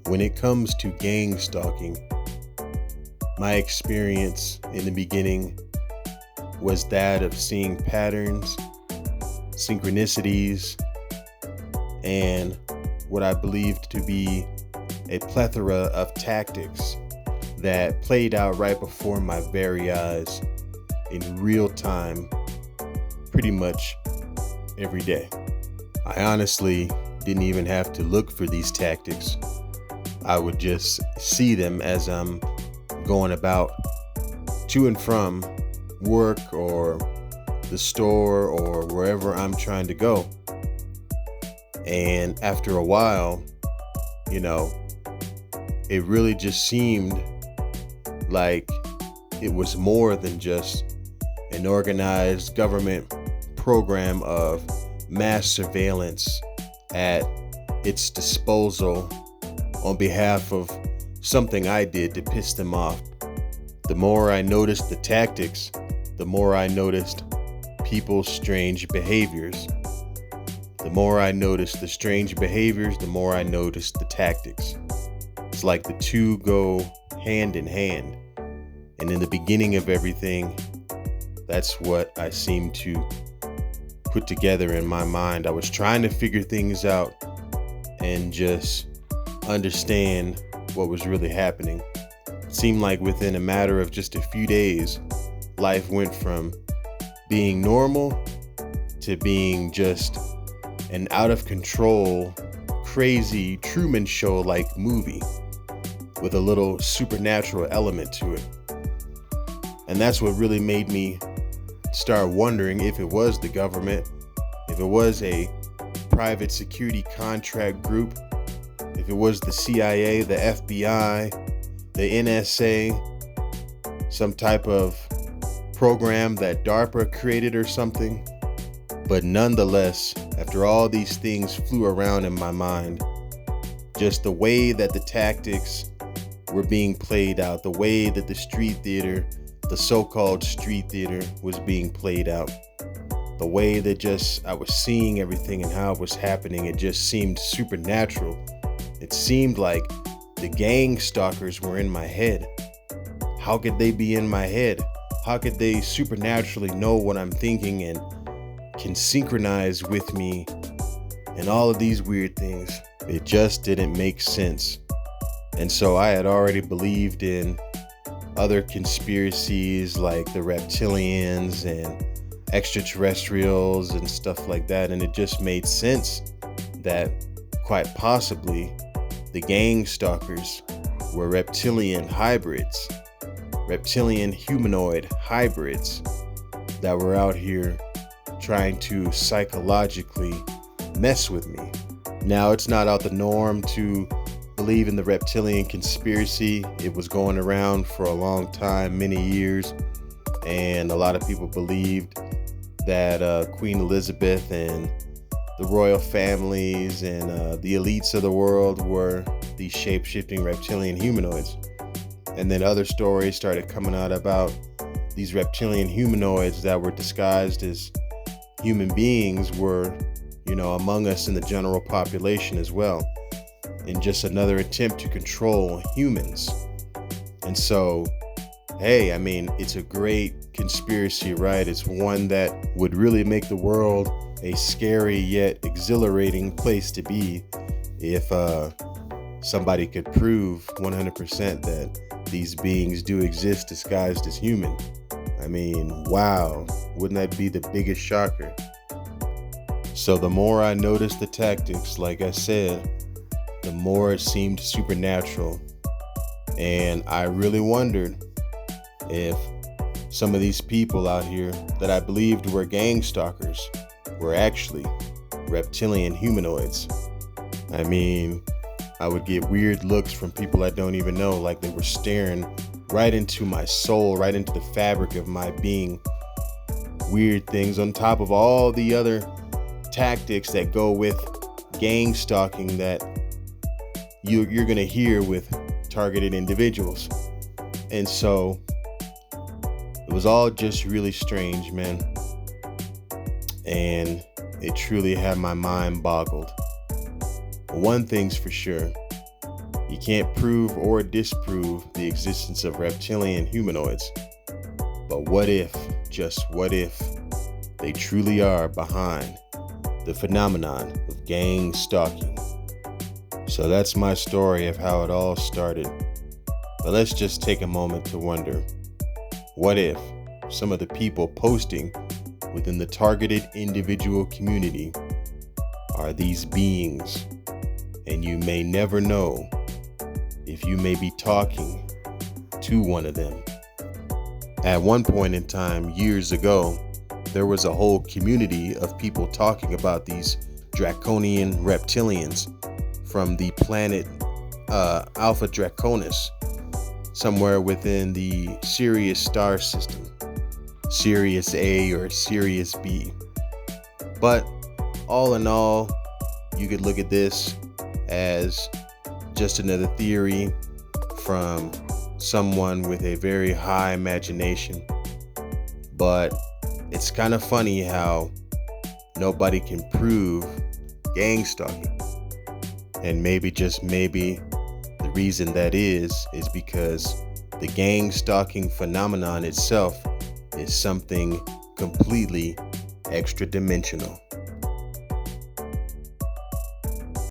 When it comes to gang stalking, my experience in the beginning was that of seeing patterns, synchronicities, and what I believed to be a plethora of tactics that played out right before my very eyes in real time, pretty much every day. I honestly didn't even have to look for these tactics. I would just see them as I'm going about to and from work or the store or wherever I'm trying to go. And after a while, it really just seemed like it was more than just an organized government program of mass surveillance at its disposal on behalf of something I did to piss them off. The more I noticed the tactics, the more I noticed people's strange behaviors. The more I noticed the strange behaviors, the more I noticed the tactics. It's like the two go hand in hand. And in the beginning of everything, that's what I seemed to put together in my mind. I was trying to figure things out and just understand what was really happening. It seemed like within a matter of just a few days, life went from being normal to being just an out of control, crazy Truman Show-like movie with a little supernatural element to it. And that's what really made me start wondering if it was the government, if it was a private security contract group, if it was the CIA, the FBI, the NSA, some type of program that DARPA created or something. But nonetheless, after all these things flew around in my mind, just the way that the tactics were being played out, the way that the street theater, the so-called street theater, was being played out, the way that just I was seeing everything and how it was happening, it just seemed supernatural. It seemed like the gang stalkers were in my head. How could they be in my head? How could they supernaturally know what I'm thinking and can synchronize with me and all of these weird things? It just didn't make sense. And so I had already believed in other conspiracies like the reptilians and extraterrestrials and stuff like that. And it just made sense that quite possibly the gang stalkers were reptilian hybrids, reptilian humanoid hybrids that were out here trying to psychologically mess with me. Now, it's not out the norm to believe in the reptilian conspiracy. It was going around for a long time, many years, and a lot of people believed that Queen Elizabeth and the royal families and the elites of the world were these shape-shifting reptilian humanoids. And then other stories started coming out about these reptilian humanoids that were disguised as human beings were, among us in the general population as well, in just another attempt to control humans. And so, hey, it's a great conspiracy, right? It's one that would really make the world a scary yet exhilarating place to be if somebody could prove 100% that these beings do exist disguised as human. Wow, wouldn't that be the biggest shocker? So the more I noticed the tactics, like I said, the more it seemed supernatural. And I really wondered if some of these people out here that I believed were gang stalkers were actually reptilian humanoids. I would get weird looks from people I don't even know, like they were staring right into my soul, right into the fabric of my being. Weird things on top of all the other tactics that go with gang stalking that you're gonna hear with targeted individuals. And so it was all just really strange, man. And it truly had my mind boggled. One thing's for sure, You can't prove or disprove the existence of reptilian humanoids. But what if, just what if, they truly are behind the phenomenon of gang stalking? So that's my story of how it all started. But let's just take a moment to wonder, what if some of the people posting within the targeted individual community are these beings, and you may never know if you may be talking to one of them. At one point in time, years ago, there was a whole community of people talking about these Draconian Reptilians from the planet Alpha Draconis, somewhere within the Sirius star system, Sirius A or Sirius B. But all in all, you could look at this as just another theory from someone with a very high imagination. But it's kind of funny how nobody can prove gang stalking. And maybe, just maybe, the reason that is because the gang stalking phenomenon itself is something completely extra dimensional.